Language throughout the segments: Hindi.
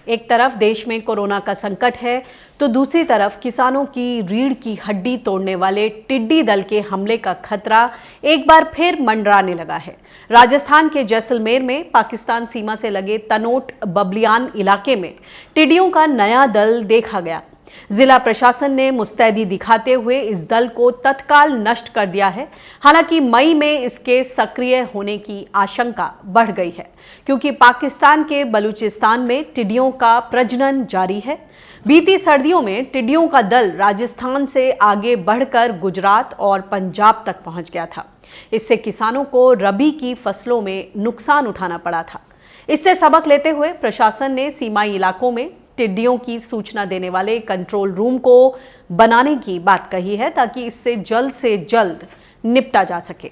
एक तरफ देश में कोरोना का संकट है तो दूसरी तरफ किसानों की रीढ़ की हड्डी तोड़ने वाले टिड्डी दल के हमले का खतरा एक बार फिर मंडराने लगा है। राजस्थान के जैसलमेर में पाकिस्तान सीमा से लगे तनोट बबलियान इलाके में टिड्डियों का नया दल देखा गया। जिला प्रशासन ने मुस्तैदी दिखाते हुए इस दल को तत्काल नष्ट कर दिया है। हालांकि मई में इसके सक्रिय होने की आशंका बढ़ गई है क्योंकि पाकिस्तान के बलूचिस्तान में टिड्डियों का प्रजनन जारी है। बीती सर्दियों में टिड्डियों का दल राजस्थान से आगे बढ़कर गुजरात और पंजाब तक पहुंच गया था। इससे किसानों को रबी की फसलों में नुकसान उठाना पड़ा था। इससे सबक लेते हुए प्रशासन ने सीमाई इलाकों में टिड्डियों की सूचना देने वाले कंट्रोल रूम को बनाने की बात कही है ताकि इससे जल्द से जल्द निपटा जा सके।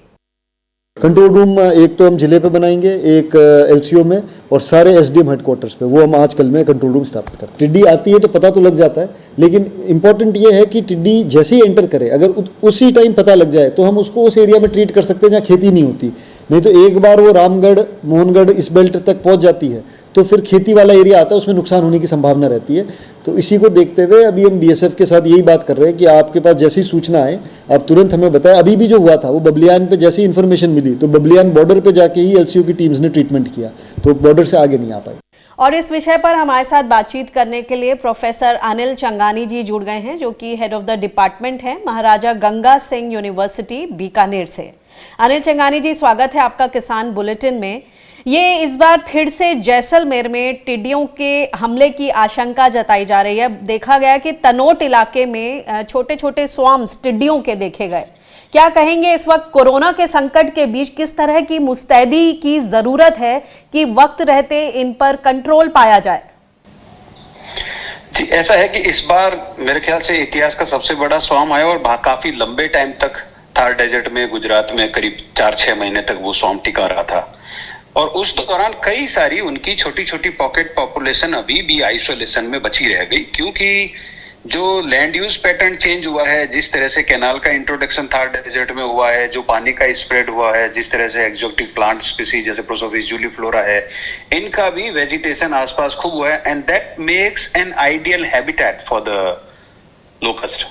कंट्रोल रूम एक तो हम जिले पे बनाएंगे, एक एलसीओ में और सारे एसडीएम हेडक्वार्टर्स पे, वो हम आजकल में कंट्रोल रूम स्थापित करते हैं। टिड्डी आती है तो पता तो लग जाता है, लेकिन इंपॉर्टेंट ये है कि टिड्डी जैसे ही एंटर करे, अगर उसी टाइम पता लग जाए तो हम उसको उस एरिया में ट्रीट कर सकते हैं जहाँ खेती नहीं होती। नहीं तो एक बार वो रामगढ़ मोहनगढ़ इस बेल्ट तक पहुँच जाती है तो फिर खेती वाला एरिया आता है, उसमें नुकसान होने की संभावना रहती है। तो इसी को देखते हुए अभी हम बीएसएफ के साथ यही बात कर रहे हैं कि आपके पास जैसी सूचना आए आप तुरंत हमें बताएं। अभी भी जो हुआ था वो बबलियान पे जैसी इन्फॉर्मेशन मिली तो बबलियान बॉर्डर पे जाके ही एलसीओ की टीम्स ने ट्रीटमेंट किया, तो बॉर्डर से आगे नहीं आ पाए। और इस विषय पर हमारे साथ बातचीत करने के लिए प्रोफेसर अनिल चंगानी जी जुड़ गए हैं, जो कि हेड ऑफ द डिपार्टमेंट हैं महाराजा गंगा सिंह यूनिवर्सिटी बीकानेर से। अनिल चंगानी जी, स्वागत है आपका किसान बुलेटिन में। ये इस बार फिर से जैसलमेर में टिड्डियों के हमले की आशंका जताई जा रही है। देखा गया कि तनोट इलाके में छोटे छोटे स्वाम्स टिड्डियों के देखे गए। क्या कहेंगे इस वक्त कोरोना के संकट के बीच किस तरह की मुस्तैदी की जरूरत है कि वक्त रहते इन पर कंट्रोल पाया जाए? जी, ऐसा है कि इस बार मेरे ख्याल से इतिहास का सबसे बड़ा स्वाम आया और काफी लंबे टाइम तक थार डेजर्ट में गुजरात में करीब 4-6 महीने तक वो स्वाम टिका रहा था। और उस दौरान कई सारी उनकी छोटी छोटी पॉकेट पॉपुलेशन अभी भी आइसोलेशन में बची रह गई, क्योंकि जो लैंड यूज पैटर्न चेंज हुआ है, जिस तरह से कैनाल का इंट्रोडक्शन थार डेजर्ट में हुआ है, जो पानी का स्प्रेड हुआ है, जिस तरह से एक्सोटिक प्लांट स्पीसीज जैसे प्रोसोफिस जूलीफ्लोरा है, इनका भी वेजिटेशन आसपास खूब हुआ है and that makes an ideal habitat for the locust.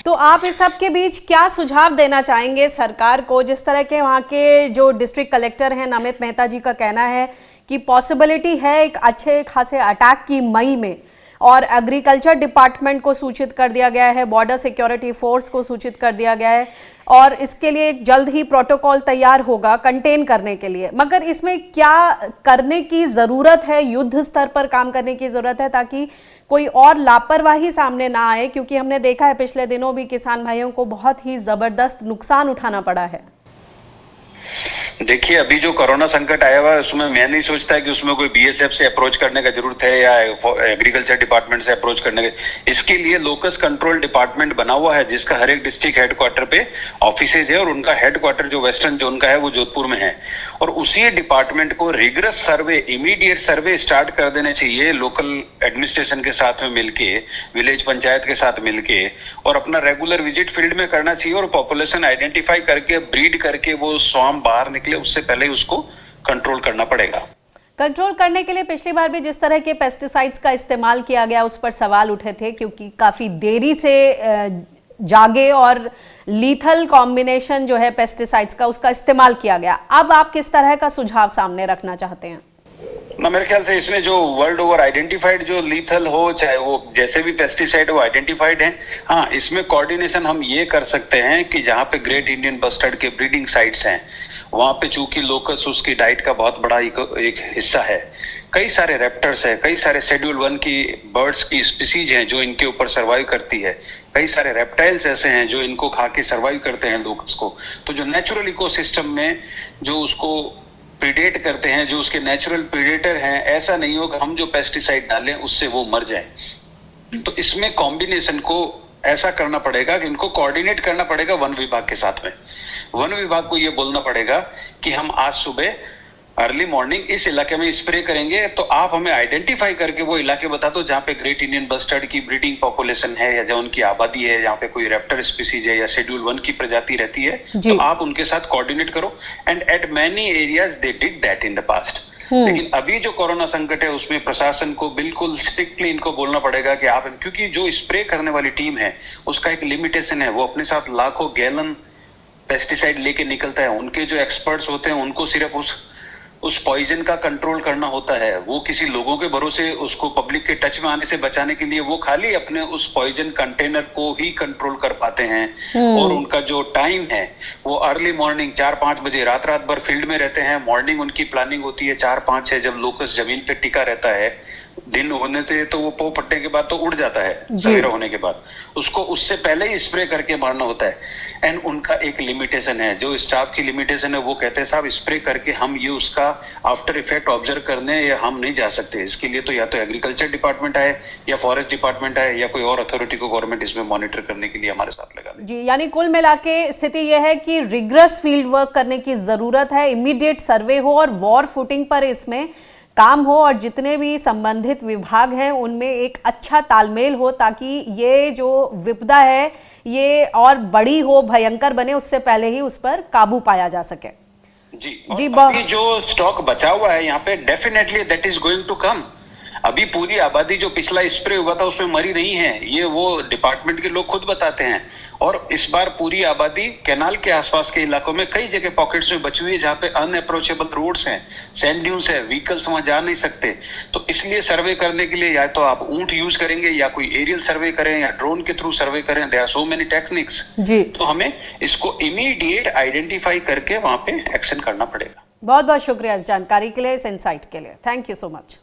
तो आप इस सब के बीच क्या सुझाव देना चाहेंगे सरकार को? जिस तरह के वहाँ के जो डिस्ट्रिक्ट कलेक्टर हैं नमित मेहता जी का कहना है कि पॉसिबिलिटी है एक अच्छे खासे अटैक की मई में, और एग्रीकल्चर डिपार्टमेंट को सूचित कर दिया गया है, बॉर्डर सिक्योरिटी फोर्स को सूचित कर दिया गया है और इसके लिए जल्द ही प्रोटोकॉल तैयार होगा कंटेन करने के लिए। मगर इसमें क्या करने की ज़रूरत है? युद्ध स्तर पर काम करने की ज़रूरत है ताकि कोई और लापरवाही सामने ना आए, क्योंकि हमने देखा है पिछले दिनों भी किसान भाइयों को बहुत ही ज़बरदस्त नुकसान उठाना पड़ा है। देखिए, अभी जो कोरोना संकट आया हुआ है उसमें मैं नहीं सोचता है कि उसमें कोई बीएसएफ से अप्रोच करने का जरूरत है या एग्रीकल्चर डिपार्टमेंट से अप्रोच करने का। इसके लिए लोकस कंट्रोल डिपार्टमेंट बना हुआ है जिसका हर एक डिस्ट्रिक्ट हेडक्वार्टर पे ऑफिसेज है और उनका हेडक्वार्टर जो वेस्टर्न जोन का है वो जोधपुर में है। और उसी डिपार्टमेंट को रिगरस सर्वे, इमीडिएट सर्वे स्टार्ट कर देने चाहिए लोकल एडमिनिस्ट्रेशन के साथ में मिलके, विलेज पंचायत के साथ मिलके, और अपना रेगुलर विजिट फील्ड में करना चाहिए और पॉपुलेशन आइडेंटिफाई करके ब्रीड करके वो स्वाम बाहर निकले उससे पहले उसको कंट्रोल करना पड़ेगा। कंट्रोल करने के लिए पिछली बार भी जिस तरह के पेस्टिसाइड्स का इस्तेमाल किया गया उस पर सवाल उठे थे, क्योंकि काफी देरी से जागे और लीथल कॉम्बिनेशन जो है पेस्टिसाइड्स का उसका इस्तेमाल किया गया। अब आप किस तरह का सुझाव सामने रखना चाहते हैं? ना, मेरे ख्याल से इसमें जो वर्ल्ड ओवर आइडेंटिफाइड जो लीथल हो, चाहे वो जैसे भी पेस्टिसाइड वो आइडेंटिफाइड है। हाँ, इसमें कोऑर्डिनेशन हम ये कर सकते हैं कि जहाँ पे ग्रेट इंडियन बस्टर्ड के ब्रीडिंग साइट्स हैं वहां पे चूंकि लोकस उसकी डाइट का बहुत बड़ा एक हिस्सा है, कई सारे रेप्टर्स है, कई सारे शेड्यूल 1 की बर्ड्स की स्पीसीज हैं जो इनके ऊपर सर्वाइव करती है, कई सारे रेप्टाइल्स ऐसे हैं जो इनको खा के सर्वाइव करते हैं लोकस को। तो जो नेचुरल इकोसिस्टम में जो उसको प्रीडेट करते हैं, जो उसके नेचुरल प्रीडेटर हैं, ऐसा नहीं हो कि हम जो पेस्टिसाइड डालें उससे वो मर जाए। तो इसमें कॉम्बिनेशन को ऐसा करना पड़ेगा कि इनको कोऑर्डिनेट करना पड़ेगा वन विभाग के साथ में। वन विभाग को ये बोलना पड़ेगा कि हम आज सुबह अर्ली मॉर्निंग इस इलाके में स्प्रे करेंगे, तो आप हमें आइडेंटिफाई करके वो इलाके बता दो जहाँ पे ग्रेट इंडियन बस्टर्ड की ब्रीडिंग पॉपुलेशन है या जहाँ उनकी आबादी है, जहाँ पे कोई रेप्टर स्पीसीज है या शेड्यूल 1 की प्रजाति रहती है, तो आप उनके साथ कोऑर्डिनेट करो। And eight many areas they did that in the past. लेकिन अभी जो कोरोना संकट है उसमें प्रशासन को बिल्कुल स्ट्रिक्टली इनको बोलना पड़ेगा कि आप, क्योंकि जो स्प्रे करने वाली टीम है उसका एक लिमिटेशन है, वो अपने साथ लाखों गैलन पेस्टिसाइड लेके निकलता है। उनके जो एक्सपर्ट्स होते हैं उनको सिर्फ उस पॉइजन का कंट्रोल करना होता है। वो किसी लोगों के भरोसे उसको पब्लिक के टच में आने से बचाने के लिए वो खाली अपने उस पॉइजन कंटेनर को ही कंट्रोल कर पाते हैं। और उनका जो टाइम है वो अर्ली मॉर्निंग 4-5 बजे, रात भर फील्ड में रहते हैं। मॉर्निंग उनकी प्लानिंग होती है 4-5 है, जब लोकस जमीन पे टिका रहता है। दिन होने से तो वो पो पट्टे के बाद तो उड़ जाता है, सवेरा होने के बाद उसको उससे पहले ही स्प्रे करके मारना होता है। एंड उनका एक लिमिटेशन है, जो स्टाफ की लिमिटेशन है, वो कहते हैं साहब स्प्रे करके हम ये उसका आफ्टर इफेक्ट ऑब्जर्व करने या हम नहीं जा सकते। इसके लिए तो या तो एग्रीकल्चर डिपार्टमेंट आए या फॉरेस्ट डिपार्टमेंट आए या कोई और अथॉरिटी को गवर्नमेंट इसमें मॉनिटर करने के लिए हमारे साथ लगा दे। जी, यानी कुल मिला के स्थिति यह है कि रिग्रस फील्ड वर्क करने की जरूरत है, इमीडिएट सर्वे हो और वॉर फुटिंग पर इसमें काम हो, और जितने भी संबंधित विभाग हैं उनमें एक अच्छा तालमेल हो, ताकि ये जो विपदा है ये और बड़ी हो, भयंकर बने, उससे पहले ही उस पर काबू पाया जा सके। जी, अभी जो स्टॉक बचा हुआ है यहाँ पे definitely that is going to come. अभी पूरी आबादी जो पिछला स्प्रे हुआ था उसमें मरी नहीं है, ये वो डिपार्टमेंट के लोग खुद बताते हैं। और इस बार पूरी आबादी कैनाल के आसपास के इलाकों में कई जगह पॉकेट्स में बची हुई है जहाँ पे अनअप्रोचेबल रोड्स हैं, सैंड ड्यून्स है, व्हीकल्स वहां जा नहीं सकते। तो इसलिए सर्वे करने के लिए या तो आप ऊंट यूज करेंगे या कोई एरियल सर्वे करें या ड्रोन के थ्रू सर्वे करें। There are so many techniques जी। तो हमें इसको इमीडिएट आइडेंटिफाई करके वहां पे एक्शन करना पड़ेगा। बहुत बहुत शुक्रिया इस जानकारी के लिए, इस इनसाइट के लिए। Thank you so much.